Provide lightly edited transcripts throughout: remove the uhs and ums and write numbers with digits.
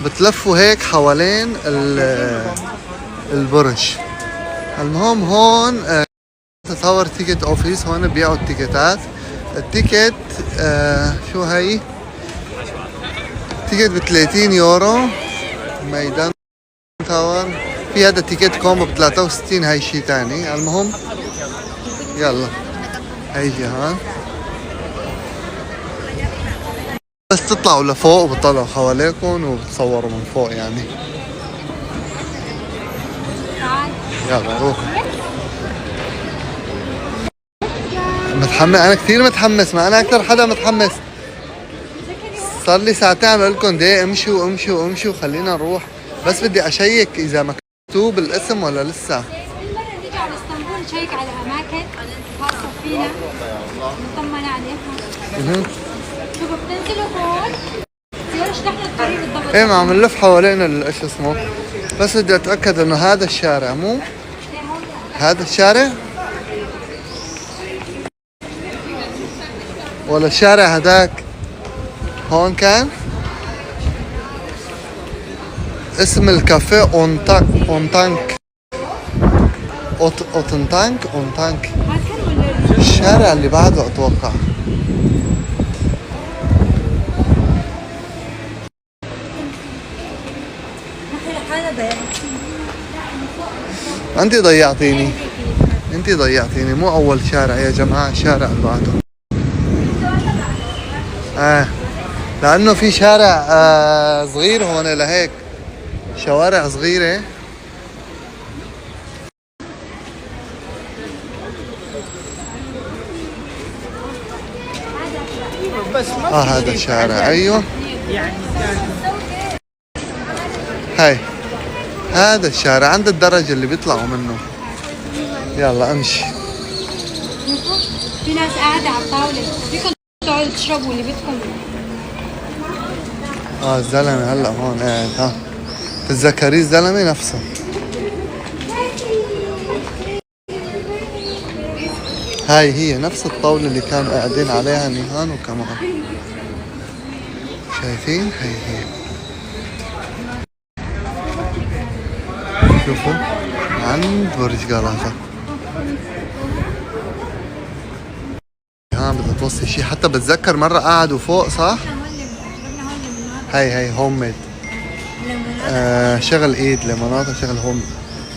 بتلفوا هيك حوالين البرج. المهم هون تصور تيكت اوفيس، هون بيعوا التيكتات. التيكت شو هي؟ تيكت ب30 يورو. ميدان تاور. في هذا تيكت كومبو ب63، هاي شي تاني. المهم يلا هيجي هون، بس تطلعوا لفوق وبتطلعوا حواليكم وبتصوروا من فوق يعني. يلا روح. متحمس، انا كثير متحمس، ما انا اكثر حدا متحمس. صار لي ساعتين عم بقول لكم دي امشوا امشوا امشوا، خلينا نروح. بس بدي اشيك اذا مكتوب الاسم ولا لسه. المرة نيجي على اسطنبول نشيك على اماكن خاصة فينا نطمن عليها. شوفوا بتنزلوا هون زيارة نحن الطريق بالضبط. ايه ما عم نلف حوالين ايش اسمه، بس بدي اتاكد انه هذا الشارع، مو هذا الشارع ولا الشارع هذاك. هون كان اسم الكافيه اونتانك اونتانك. الشارع اللي بعده اتوقع. انت ضيعتيني، مو اول شارع يا جماعه، الشارع اللي بعده. لانه في شارع صغير هون، لهيك شوارع صغيره. هذا الشارع، ايوه هاي هذا الشارع عند الدرج اللي بيطلعوا منه. يلا امشي. في ناس قاعدة على الطاولة، فيكم تقعدوا تشربوا اللي بدكم. الزلمه هلا هون قاعد. ها تتذكري الزلمه نفسه. هاي هي نفس الطاولة اللي كانوا قاعدين عليها نيهان وكمان. شايفين؟ هي شوفوا عند برج غلطة. ها بدها توصي شي. حتى بتذكر مرة قعدوا فوق، صح؟ هي هوم ميد. شغل ايد لمناطق شغل هوم.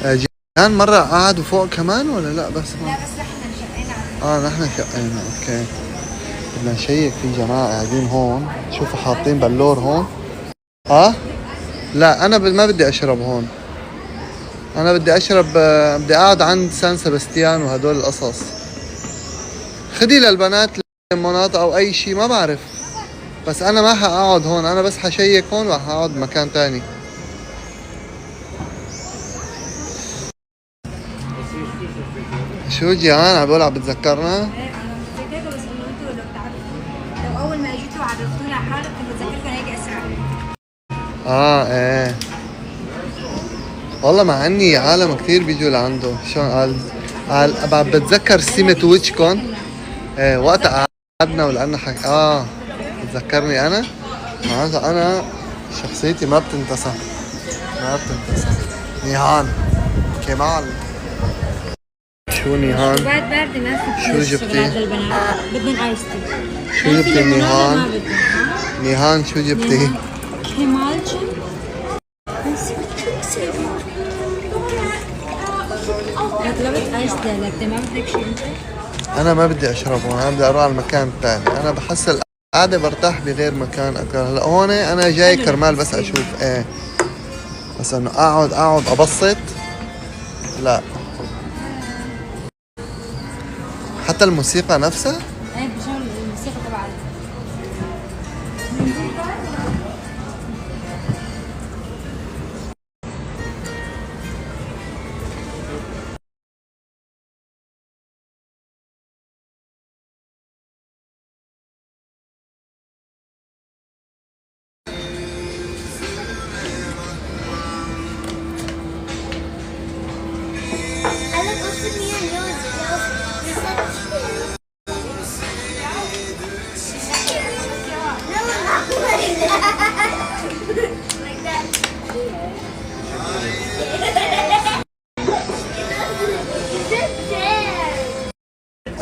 جيران مرة قعدوا فوق كمان ولا لا؟ بس لا بس نحن شقينا. اوكي بدنا نشيك في جماعة قاعدين هون. شوفوا حاطين بلور هون. لا انا ما بدي اشرب هون. انا بدي اشرب، بدي اقعد عند سان سباستيان وهدول القصص. خدي للبنات ليمونات او اي شيء، ما بعرف. بس انا ما حقعد هون، انا بس حشيك هون وحقعد بمكان تاني. شو جيعان عم بقول عم بتذكرنا؟ بس انه انتوا لو تعرفوا، لو اول ما اجيتوا عرفتونا على حالكم بتذكركم هيك اسرع. ايه والله مع اني عالم كثير بيجوا لعنده. شلون قال بتذكر سيمة وجهكم. وقت قعدنا ولأنه بتذكرني انا. معناتها انا شخصيتي ما بتنتسى. نيهان كمال. شو نيهان؟ بعد باردة ما في. شو جبتي؟ للبنات بدهم ايس تي. شو جبتي نيهان؟ نيهان شو جبتي؟ كمالتشن. طلبت ايس لاتيه، ما بدك شيء انت؟ انا ما بدي اشربه، انا بدي اروح على المكان الثاني. انا بحس القعده برتاح بغير مكان اكثر. هلا هون انا جاي كرمال بس اشوف بس انه اقعد ابسط لا. حتى الموسيقى نفسها بشغل الموسيقى تبع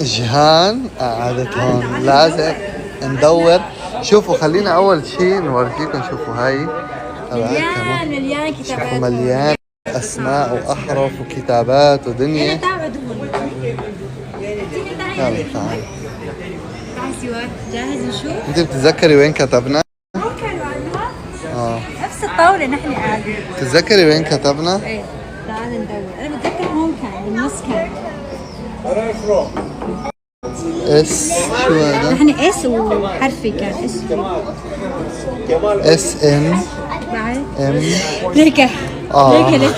جيهان قعدت هون، لازم ندور. شوفوا خلينا اول شيء نورجيكم. شوفوا هاي مليان مليان شوفوا كتابات. مليان اسماء واحرف وكتابات ودنيا. تعال هون. يلا تعال. تعال سواد، جاهز نشوف؟ انت بتتذكري وين كتبنا؟ هون كانوا عنها اه نفس الطاولة نحن قاعدين. بتتذكري وين كتبنا؟ ايه تعال ندور، انا بتذكر هون كان بالنص كان. اس شو هذا؟ نحن اس وحرفي كان اس. اس ان بعد ام. ليكا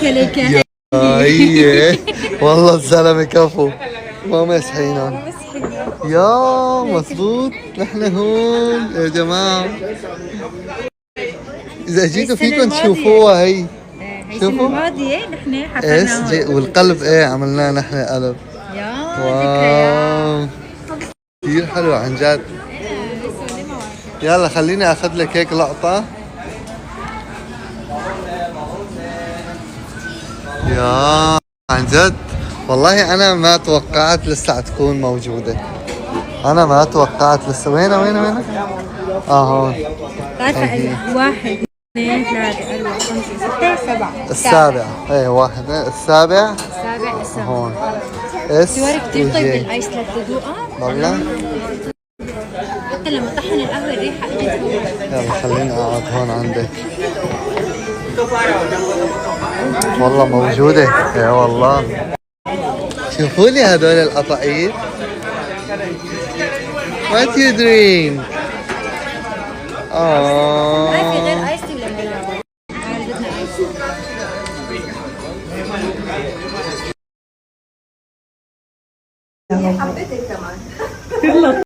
ليكا هي والله الزلمه كفو ما مسحينا. يا مزبوط نحن هون يا جماعه. اذا جيتوا فيكم تشوفوها هي. هي شوفوا. السنة الماضية نحن اس حفرناها. والقلب ايه عملناه نحن قلب. يا واو كثير حلو عن جد. يلا خليني اخذ لك هيك لقطة. يا عن جد والله انا ما توقعت لسه تكون موجودة. انا ما توقعت لسه. وين هون. عارفة 1 2 3 4 5 6 7 السابع. ايه واحد السابع السابع هون. اس سوار كتير طيب وجي. الايس لتذوقها. والله حتى لما طحن القهوة الريحة اجت. يلا خليني اقعد هون عندك. والله موجودة يا والله. شوفوا لي هدول القطاقيط. What you drink؟ ما في غير ايس ولا ميلان؟ بدنا ايس. حبيتك كمان.